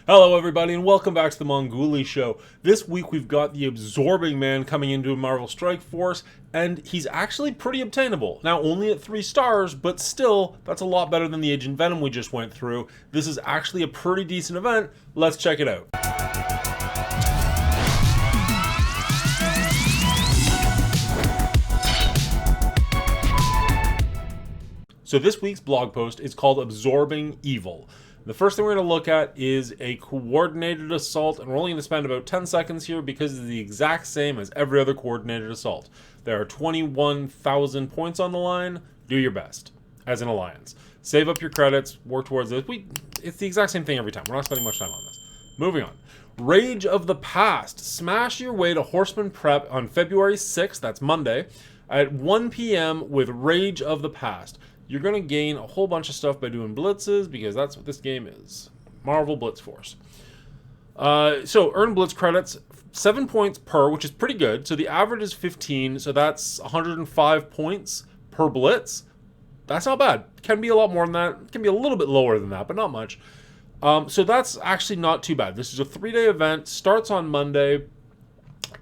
Hello everybody and welcome back to the Monguli Show. This week we've got the Absorbing Man coming into Marvel Strike Force, and he's actually pretty obtainable. Now only at 3 stars, but still, that's a lot better than the Agent Venom we just went through. This is actually a pretty decent event. Let's check it out. So this week's blog post is called Absorbing Evil. The first thing we're going to look at is a coordinated assault, and we're only going to spend about 10 seconds here because it's the exact same as every other coordinated assault. There are 21,000 points on the line. Do your best as an alliance. Save up your credits, work towards this. It's the exact same thing every time. We're not spending much time on this. Moving on. Rage of the Past. Smash your way to Horseman Prep on February 6th, that's Monday, at 1 p.m. with Rage of the Past. You're going to gain a whole bunch of stuff by doing blitzes because that's what this game is. Marvel Blitz Force. So earn blitz credits, 7 points per, which is pretty good. So the average is 15, so that's 105 points per blitz. That's not bad. Can be a lot more than that. It can be a little bit lower than that, but not much. So that's actually not too bad. This is a 3-day event. Starts on Monday.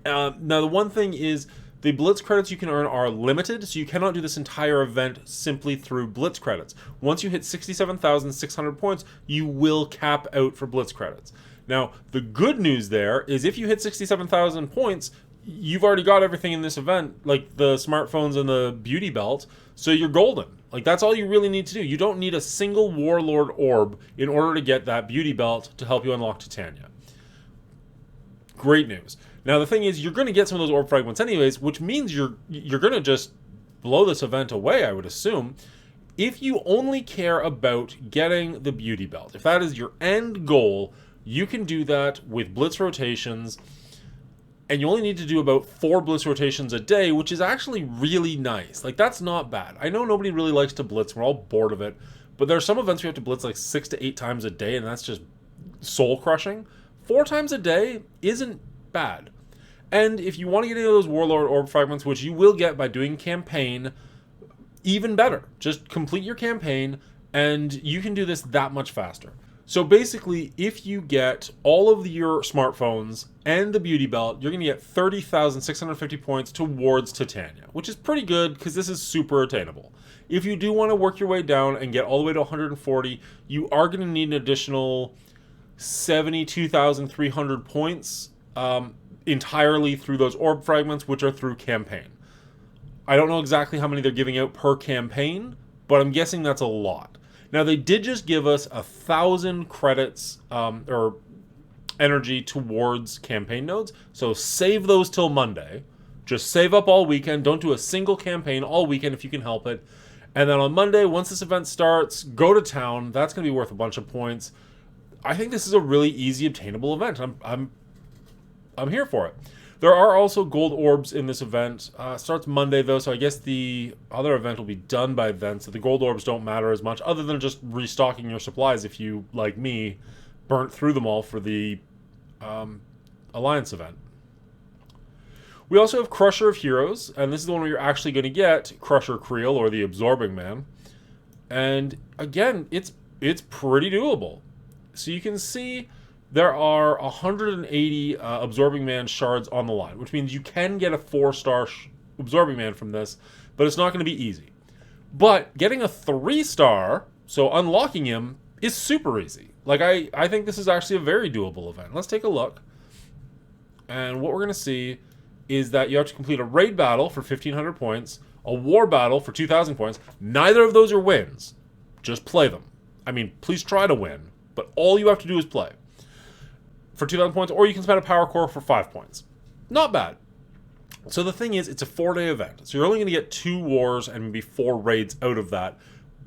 Now the one thing is, the Blitz credits you can earn are limited, so you cannot do this entire event simply through Blitz credits. Once you hit 67,600 points, you will cap out for Blitz credits. Now, the good news there is if you hit 67,000 points, you've already got everything in this event, like the smartphones and the beauty belt, so you're golden. Like, that's all you really need to do. You don't need a single Warlord orb in order to get that beauty belt to help you unlock Titania. Great news. Now, the thing is, you're going to get some of those orb fragments anyways, which means you're going to just blow this event away, I would assume, if you only care about getting the beauty belt. If that is your end goal, you can do that with blitz rotations, and you only need to do about 4 blitz rotations a day, which is actually really nice. Like, that's not bad. I know nobody really likes to blitz. We're all bored of it, but there are some events where you have to blitz like 6 to 8 times a day, and that's just soul-crushing. 4 times a day isn't bad. And if you want to get into those Warlord orb fragments, which you will get by doing campaign, even better. Just complete your campaign and you can do this that much faster. So basically, if you get all of your smartphones and the beauty belt, you're going to get 30,650 points towards Titania, which is pretty good because this is super attainable. If you do want to work your way down and get all the way to 140, you are going to need an additional 72,300 points entirely through those orb fragments, which are through campaign. I don't know exactly how many they're giving out per campaign, but I'm guessing that's a lot. Now, they did just give us 1,000 credits or energy towards campaign nodes, so save those till Monday. Just save up all weekend. Don't do a single campaign all weekend if you can help it. And then on Monday, once this event starts, go to town. That's going to be worth a bunch of points. I think this is a really easy obtainable event. I'm here for it. There are also gold orbs in this event. Starts Monday, though, so I guess the other event will be done by then, so the gold orbs don't matter as much, other than just restocking your supplies if you, like me, burnt through them all for the Alliance event. We also have Crusher of Heroes, and this is the one where you're actually going to get Crusher Creel, or the Absorbing Man. And, again, it's pretty doable. So you can see there are 180 Absorbing Man shards on the line, which means you can get a 4-star Absorbing Man from this, but it's not going to be easy. But getting a 3-star, so unlocking him, is super easy. Like, I think this is actually a very doable event. Let's take a look. And what we're going to see is that you have to complete a raid battle for 1,500 points, a war battle for 2,000 points. Neither of those are wins. Just play them. I mean, please try to win, but all you have to do is play. For 2,000 points, or you can spend a power core for 5 points. Not bad. So the thing is, it's a 4-day event. So you're only going to get 2 wars and maybe 4 raids out of that.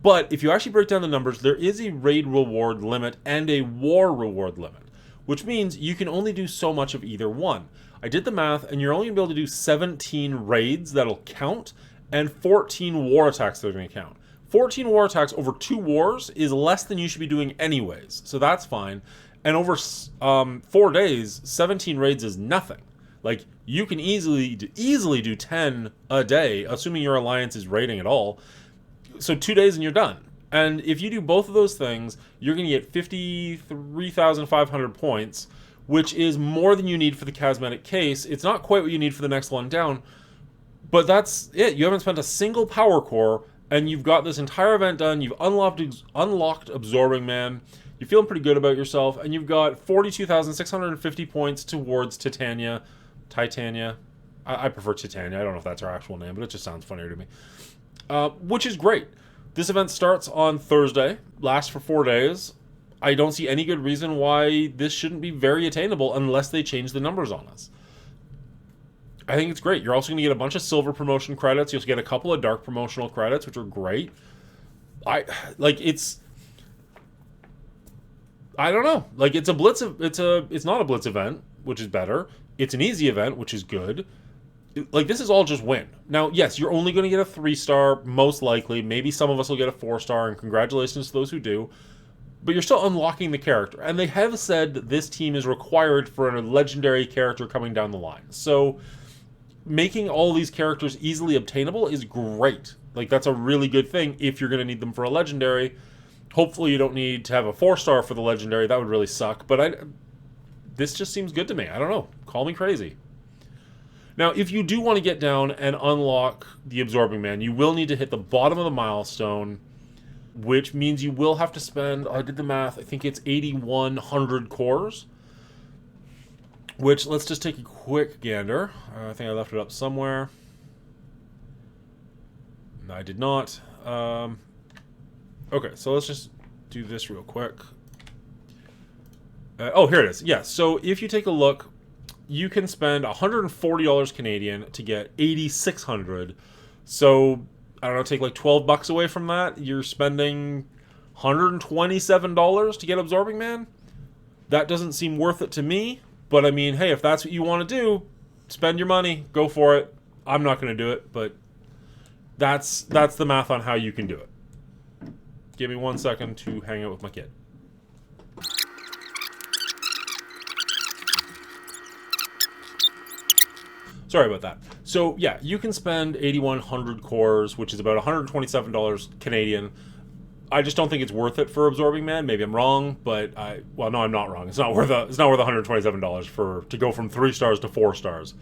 But if you actually break down the numbers, there is a raid reward limit and a war reward limit, which means you can only do so much of either one. I did the math, and you're only going to be able to do 17 raids that'll count, and 14 war attacks that are going to count. 14 war attacks over 2 wars is less than you should be doing anyways, so that's fine. And over 4 days, 17 raids is nothing. Like, you can easily do 10 a day, assuming your alliance is raiding at all. So 2 days and you're done. And if you do both of those things, you're going to get 53,500 points, which is more than you need for the cosmetic case. It's not quite what you need for the next one down, but that's it. You haven't spent a single power core, and you've got this entire event done. You've unlocked Absorbing Man. You're feeling pretty good about yourself, and you've got 42,650 points towards Titania. I prefer Titania. I don't know if that's her actual name, but it just sounds funnier to me. Which is great. This event starts on Thursday, lasts for 4 days. I don't see any good reason why this shouldn't be very attainable unless they change the numbers on us. I think it's great. You're also going to get a bunch of silver promotion credits. You'll get a couple of dark promotional credits, which are great. I don't know. Like, it's a blitz. It's not a blitz event, which is better. It's an easy event, which is good. Like, this is all just win. Now, yes, you're only going to get a 3-star, most likely. Maybe some of us will get a 4-star, and congratulations to those who do. But you're still unlocking the character. And they have said that this team is required for a legendary character coming down the line. So, making all these characters easily obtainable is great. Like, that's a really good thing if you're going to need them for a legendary. Hopefully you don't need to have a 4-star for the legendary. That would really suck. But this just seems good to me. I don't know. Call me crazy. Now, if you do want to get down and unlock the Absorbing Man, you will need to hit the bottom of the milestone, which means you will have to spend, I did the math, I think it's 8,100 cores, which, let's just take a quick gander. I think I left it up somewhere. No, I did not. Okay, so let's just do this real quick. Oh, here it is. Yeah, so if you take a look, you can spend $140 Canadian to get 8,600. So, I don't know, take like $12 away from that. You're spending $127 to get Absorbing Man. That doesn't seem worth it to me. But I mean, hey, if that's what you want to do, spend your money, go for it. I'm not going to do it, but that's the math on how you can do it. Give me 1 second to hang out with my kid. Sorry about that. So, yeah, you can spend 8,100 cores, which is about $127 Canadian. I just don't think it's worth it for Absorbing Man. Maybe I'm wrong, but no, I'm not wrong. It's not worth $127 to go from 3 stars to 4 stars.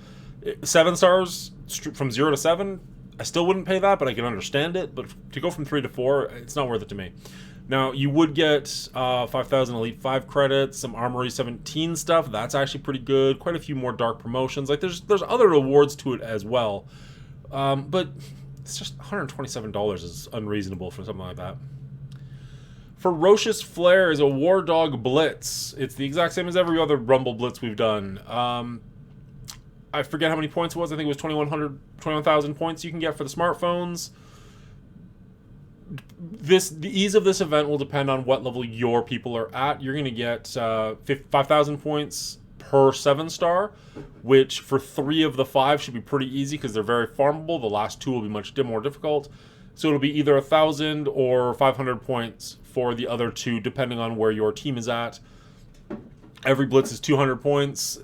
7 stars from 0 to 7, I still wouldn't pay that, but I can understand it. But to go from 3 to 4, it's not worth it to me. Now, you would get 5,000 Elite 5 credits, some Armory 17 stuff. That's actually pretty good. Quite a few more dark promotions. Like, there's other rewards to it as well. But it's just $127 is unreasonable for something like that. Ferocious Flare is a War Dog Blitz. It's the exact same as every other Rumble Blitz we've done. I forget how many points it was. I think it was 21,000 points you can get for the smartphones. The ease of this event will depend on what level your people are at. You're going to get 5,000 points per 7-star, which for 3 of the 5 should be pretty easy because they're very farmable. The last 2 will be much more difficult. So it'll be either 1,000 or 500 points for the other 2, depending on where your team is at. Every blitz is 200 points.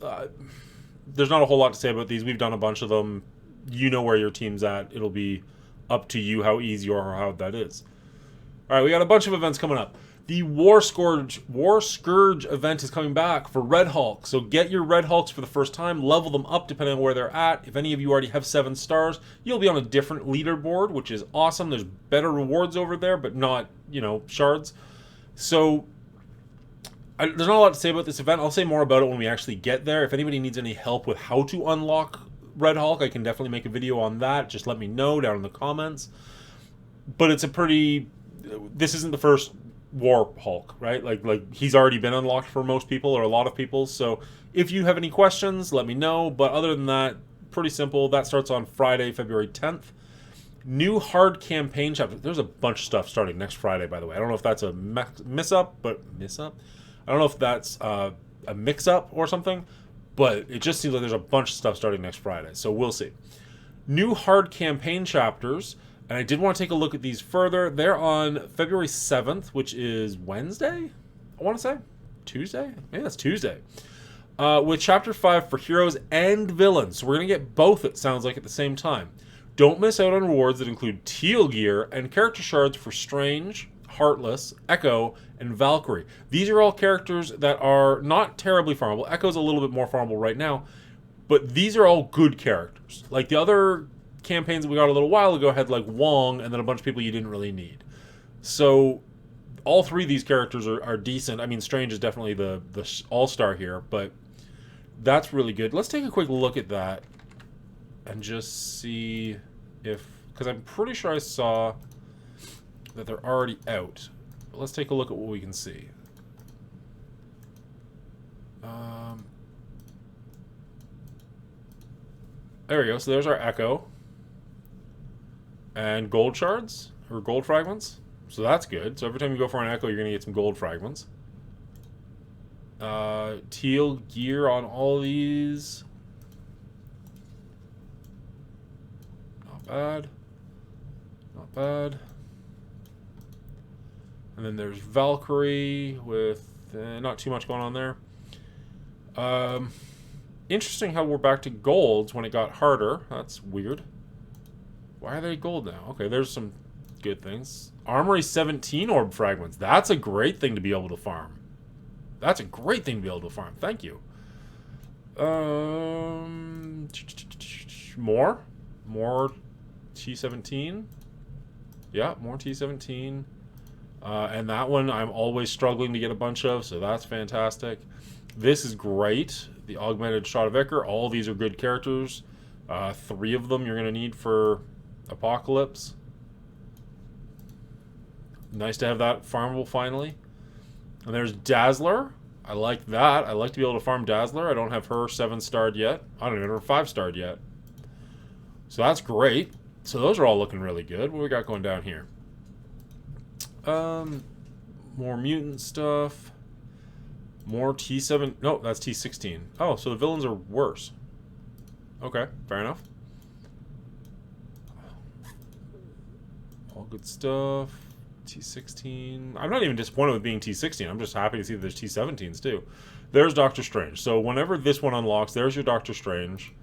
There's not a whole lot to say about these. We've done a bunch of them. You know where your team's at. It'll be up to you how easy or how hard that is. All right, we got a bunch of events coming up. The War Scourge event is coming back for Red Hulk. So get your Red Hulks for the first time, level them up depending on where they're at. If any of you already have 7 stars, you'll be on a different leaderboard, which is awesome. There's better rewards over there, but not, shards. So there's not a lot to say about this event. I'll say more about it when we actually get there. If anybody needs any help with how to unlock Red Hulk, I can definitely make a video on that. Just let me know down in the comments. But it's this isn't the first War Hulk, right? Like he's already been unlocked for most people or a lot of people. So if you have any questions, let me know. But other than that, pretty simple. That starts on Friday, February 10th. New hard campaign chapter. There's a bunch of stuff starting next Friday, by the way. I don't know if that's a miss-up. I don't know if that's a mix-up or something. But it just seems like there's a bunch of stuff starting next Friday. So we'll see. New hard campaign chapters. And I did want to take a look at these further. They're on February 7th, which is Wednesday, I want to say. Tuesday? Maybe that's Tuesday. With Chapter 5 for heroes and villains. So we're going to get both, it sounds like, at the same time. Don't miss out on rewards that include teal gear and character shards for Strange, Heartless, Echo, and Valkyrie. These are all characters that are not terribly farmable. Echo's a little bit more farmable right now, but these are all good characters. Like the other campaigns that we got a little while ago had like Wong and then a bunch of people you didn't really need. So all three of these characters are decent. I mean, Strange is definitely the all-star here, but that's really good. Let's take a quick look at that and just see if... Because I'm pretty sure I saw that they're already out. But let's take a look at what we can see. There we go. So there's our Echo. And gold shards, or gold fragments. So that's good. So every time you go for an Echo, you're going to get some gold fragments. Teal gear on all these. Not bad. Not bad. And then there's Valkyrie with not too much going on there. Interesting how we're back to golds when it got harder. That's weird. Why are they gold now? Okay, there's some good things. Armory 17 orb fragments. That's a great thing to be able to farm. That's a great thing to be able to farm. Thank you. More T17. Yeah, more T17. And that one I'm always struggling to get a bunch of, so that's fantastic. This is great. The augmented shot of Ichor. All these are good characters. 3 of them you're going to need for Apocalypse. Nice to have that farmable finally. And there's Dazzler. I like that. I like to be able to farm Dazzler. I don't have her 7-starred yet. I don't even have her 5-starred yet. So that's great. So those are all looking really good. What we got going down here? More mutant stuff. More T7. No, that's T16. Oh, so the villains are worse. Okay, fair enough. All good stuff. T16. I'm not even disappointed with being T16. I'm just happy to see that there's T17s too. There's Doctor Strange. So whenever this one unlocks, there's your Doctor Strange.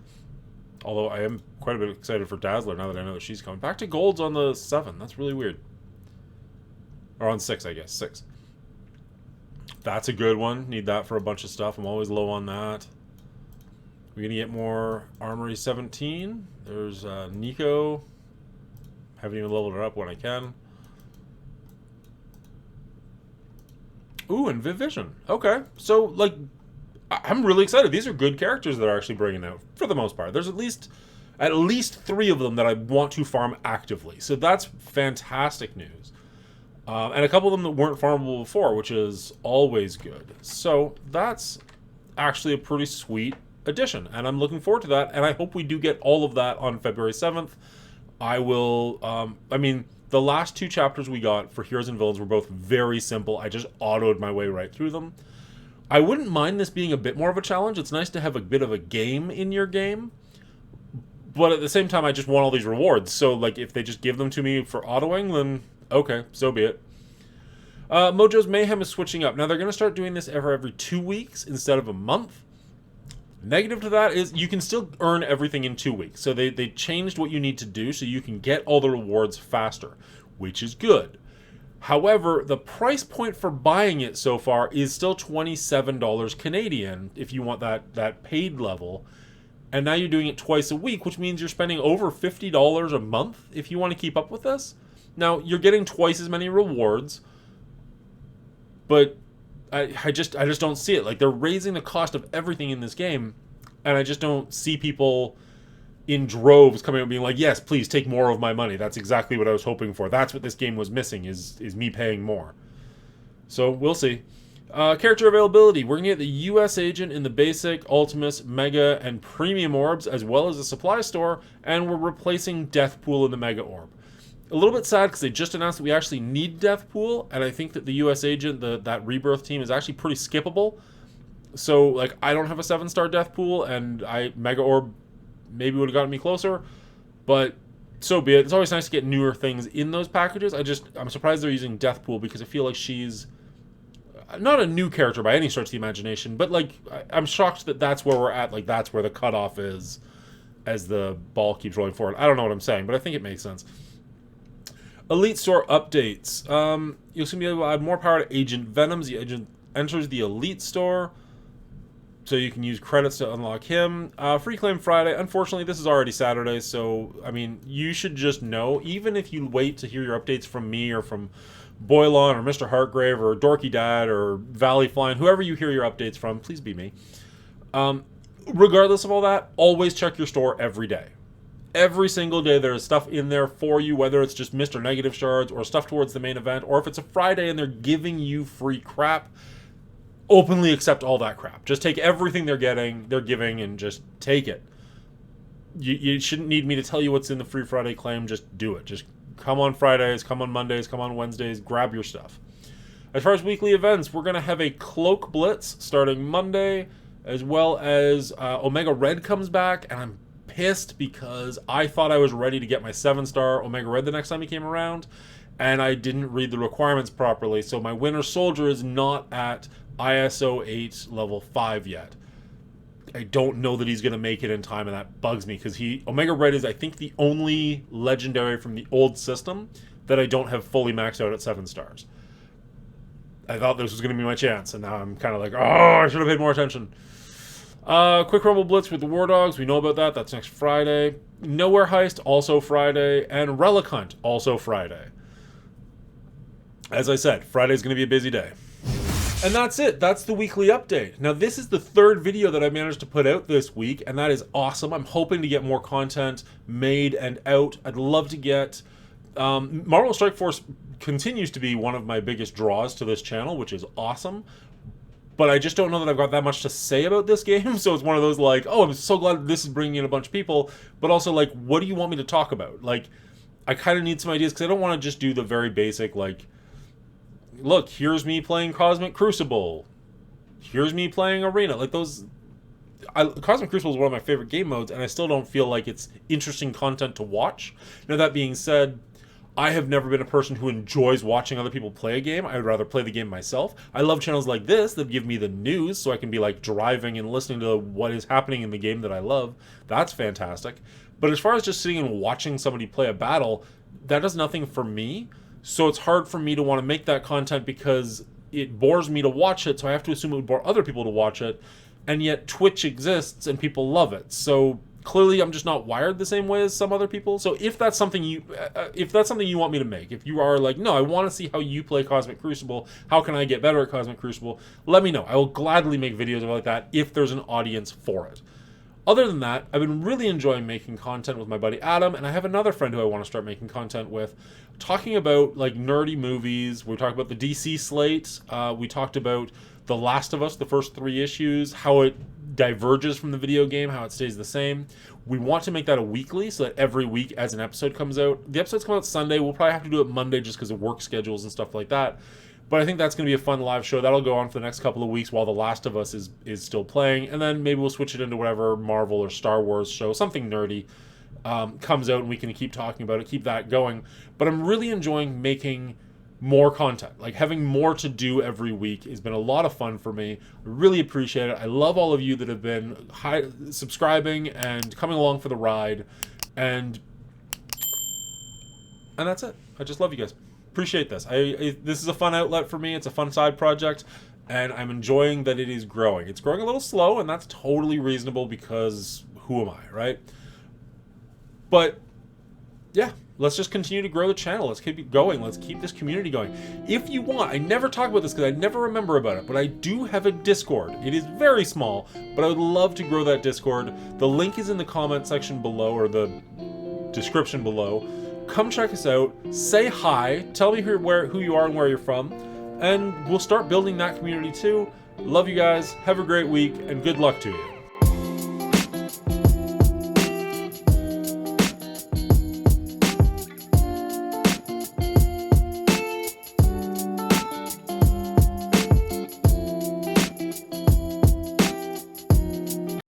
Although I am quite a bit excited for Dazzler now that I know that she's coming. Back to golds on the 7. That's really weird. Or on 6, I guess. 6. That's a good one. Need that for a bunch of stuff. I'm always low on that. We're going to get more Armory 17. There's Nico. Haven't even leveled her up when I can. Ooh, and Vivision. Okay. So, like, I'm really excited. These are good characters that are actually bringing out, for the most part. There's at least 3 of them that I want to farm actively. So that's fantastic news. And a couple of them that weren't farmable before, which is always good. So that's actually a pretty sweet addition, and I'm looking forward to that, and I hope we do get all of that on February 7th. I will, I mean, the last 2 chapters we got for Heroes and Villains were both very simple. I just autoed my way right through them. I wouldn't mind this being a bit more of a challenge. It's nice to have a bit of a game in your game, but at the same time, I just want all these rewards. So, like, if they just give them to me for autoing, then okay, so be it. Mojo's Mayhem is switching up. Now, they're going to start doing this every 2 weeks instead of a month. Negative to that is you can still earn everything in 2 weeks. So they changed what you need to do so you can get all the rewards faster, which is good. However, the price point for buying it so far is still $27 Canadian if you want that paid level. And now you're doing it twice a week, which means you're spending over $50 a month if you want to keep up with this. Now, you're getting twice as many rewards, but I just don't see it. Like, they're raising the cost of everything in this game, and I just don't see people in droves coming out and being like, yes, please take more of my money. That's exactly what I was hoping for. That's what this game was missing, is me paying more. So we'll see. Character availability. We're going to get the US Agent in the Basic, Ultimus, Mega, and Premium Orbs, as well as the Supply Store, and we're replacing Deathpool in the Mega Orb. A little bit sad because they just announced that we actually need Deathpool, and I think that the US Agent, that Rebirth team, is actually pretty skippable. So, like, I don't have a 7-star Deathpool, and Mega Orb maybe would have gotten me closer, but so be it. It's always nice to get newer things in those packages. I'm surprised they're using Deathpool because I feel like she's not a new character by any stretch of the imagination, but, like, I'm shocked that that's where we're at. Like, that's where the cutoff is as the ball keeps rolling forward. I don't know what I'm saying, but I think it makes sense. Elite Store updates. You'll see me able to add more power to Agent Venoms. The agent enters the Elite Store, so you can use credits to unlock him. Free Claim Friday. Unfortunately, this is already Saturday, so, I mean, you should just know, even if you wait to hear your updates from me or from Boylon or Mr. Hartgrave or Dorky Dad or Valley Flying, whoever you hear your updates from, please be me. Regardless of all that, always check your store every day. Every single day there is stuff in there for you, whether it's just Mr. Negative Shards or stuff towards the main event, or if it's a Friday and they're giving you free crap, openly accept all that crap. Just take everything they're giving, and just take it. You shouldn't need me to tell you what's in the free Friday claim. Just do it. Just come on Fridays, come on Mondays, come on Wednesdays, grab your stuff. As far as weekly events, we're going to have a Cloak Blitz starting Monday, as well as Omega Red comes back, and I'm pissed because I thought I was ready to get my 7-star Omega Red the next time he came around, and I didn't read the requirements properly, so my Winter Soldier is not at ISO 8 level 5 yet. I don't know that he's going to make it in time, and that bugs me, because Omega Red is, I think, the only legendary from the old system that I don't have fully maxed out at 7 stars. I thought this was going to be my chance, and now I'm kind of like, oh, I should have paid more attention. Quick Rumble Blitz with the War Dogs. We know about that. That's next Friday. Nowhere Heist, also Friday. And Relic Hunt, also Friday. As I said, Friday's going to be a busy day. And that's it. That's the weekly update. Now, this is the 3rd video that I managed to put out this week, and that is awesome. I'm hoping to get more content made and out. I'd love to get... Marvel Strike Force continues to be one of my biggest draws to this channel, which is awesome. But I just don't know that I've got that much to say about this game, so it's one of those, like, oh, I'm so glad this is bringing in a bunch of people, but also, like, what do you want me to talk about? Like, I kind of need some ideas, because I don't want to just do the very basic, like, look, here's me playing Cosmic Crucible. Here's me playing Arena. Like, those... Cosmic Crucible is one of my favorite game modes, and I still don't feel like it's interesting content to watch. Now, that being said, I have never been a person who enjoys watching other people play a game. I would rather play the game myself. I love channels like this that give me the news, so I can be, like, driving and listening to what is happening in the game that I love. That's fantastic. But as far as just sitting and watching somebody play a battle, that does nothing for me. So it's hard for me to want to make that content because it bores me to watch it, so I have to assume it would bore other people to watch it. And yet Twitch exists and people love it. So clearly I'm just not wired the same way as some other people. So if that's something you want me to make, if you are like, no, I want to see how you play Cosmic Crucible, how can I get better at Cosmic Crucible, let me know. I will gladly make videos about that if there's an audience for it. Other than that, I've been really enjoying making content with my buddy Adam, and I have another friend who I want to start making content with, talking about, like, nerdy movies. We talked about the DC slate. We talked about The Last of Us, the first 3 issues, how it diverges from the video game, how it stays the same. We want to make that a weekly, so that every week as an episode comes out. The episodes come out Sunday. We'll probably have to do it Monday just because of work schedules and stuff like that. But I think that's going to be a fun live show. That'll go on for the next couple of weeks while The Last of Us is still playing. And then maybe we'll switch it into whatever Marvel or Star Wars show, something nerdy, comes out, and we can keep talking about it, keep that going. But I'm really enjoying making more content. Like, having more to do every week has been a lot of fun for me. I really appreciate it. I love all of you that have been subscribing and coming along for the ride. And that's it. I just love you guys. Appreciate this. This is a fun outlet for me. It's a fun side project, and I'm enjoying that it is growing. It's growing a little slow, and that's totally reasonable because who am I, right? But yeah, let's just continue to grow the channel. Let's keep it going. Let's keep this community going. If you want, I never talk about this because I never remember about it, but I do have a Discord. It is very small, but I would love to grow that Discord. The link is in the comment section below, or the description below. Come check us out, say hi, tell me who you are and where you're from, and we'll start building that community too. Love you guys, have a great week, and good luck to you.